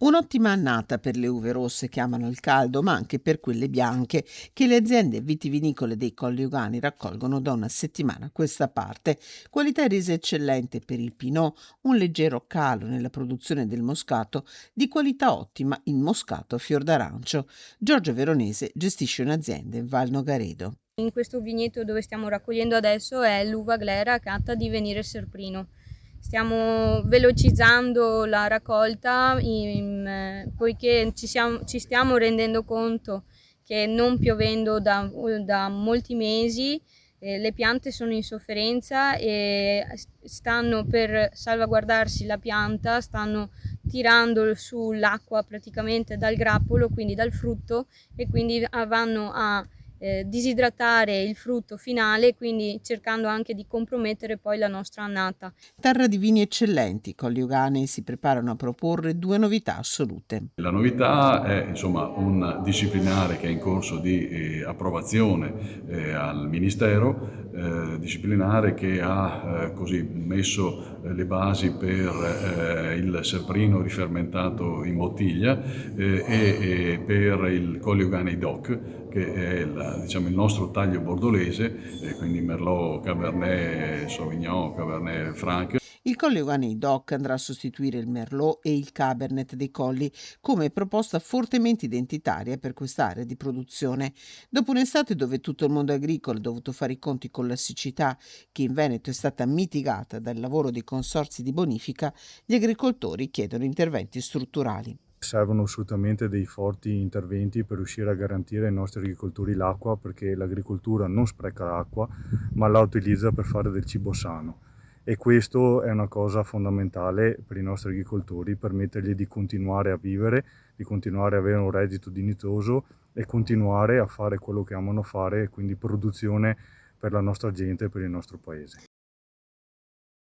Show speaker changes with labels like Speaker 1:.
Speaker 1: Un'ottima annata per le uve rosse che amano il caldo, ma anche per quelle bianche che le aziende vitivinicole dei Colli Euganei raccolgono da una settimana a questa parte. Qualità e resa eccellente per il Pinot, un leggero calo nella produzione del moscato, di qualità ottima il moscato fior d'arancio. Giorgio Veronese gestisce un'azienda in Val Nogaredo.
Speaker 2: In questo vigneto dove stiamo raccogliendo adesso è l'uva glera catta di Venire Serprino. Stiamo velocizzando la raccolta poiché ci stiamo rendendo conto che non piovendo da molti mesi le piante sono in sofferenza e stanno per salvaguardarsi la pianta, stanno tirando su l'acqua praticamente dal grappolo, quindi dal frutto, e quindi vanno a disidratare il frutto finale, quindi cercando anche di compromettere poi la nostra annata.
Speaker 1: Terra di vini eccellenti, Colli Euganei si preparano a proporre due novità assolute.
Speaker 3: La novità è insomma un disciplinare che è in corso di approvazione al Ministero, disciplinare che ha così messo le basi per il Serprino rifermentato in bottiglia e per il Colli Euganei DOC, che è diciamo, il nostro taglio bordolese, quindi Merlot, Cabernet Sauvignon, Cabernet Franc.
Speaker 1: Il Colli Euganei DOC andrà a sostituire il Merlot e il Cabernet dei Colli come proposta fortemente identitaria per quest'area di produzione. Dopo un'estate dove tutto il mondo agricolo ha dovuto fare i conti con la siccità, che in Veneto è stata mitigata dal lavoro dei consorzi di bonifica, gli agricoltori chiedono interventi strutturali.
Speaker 4: Servono assolutamente dei forti interventi per riuscire a garantire ai nostri agricoltori l'acqua, perché l'agricoltura non spreca l'acqua, ma la utilizza per fare del cibo sano. E questo è una cosa fondamentale per i nostri agricoltori, permettergli di continuare a vivere, di continuare ad avere un reddito dignitoso e continuare a fare quello che amano fare, quindi produzione per la nostra gente e per il nostro paese.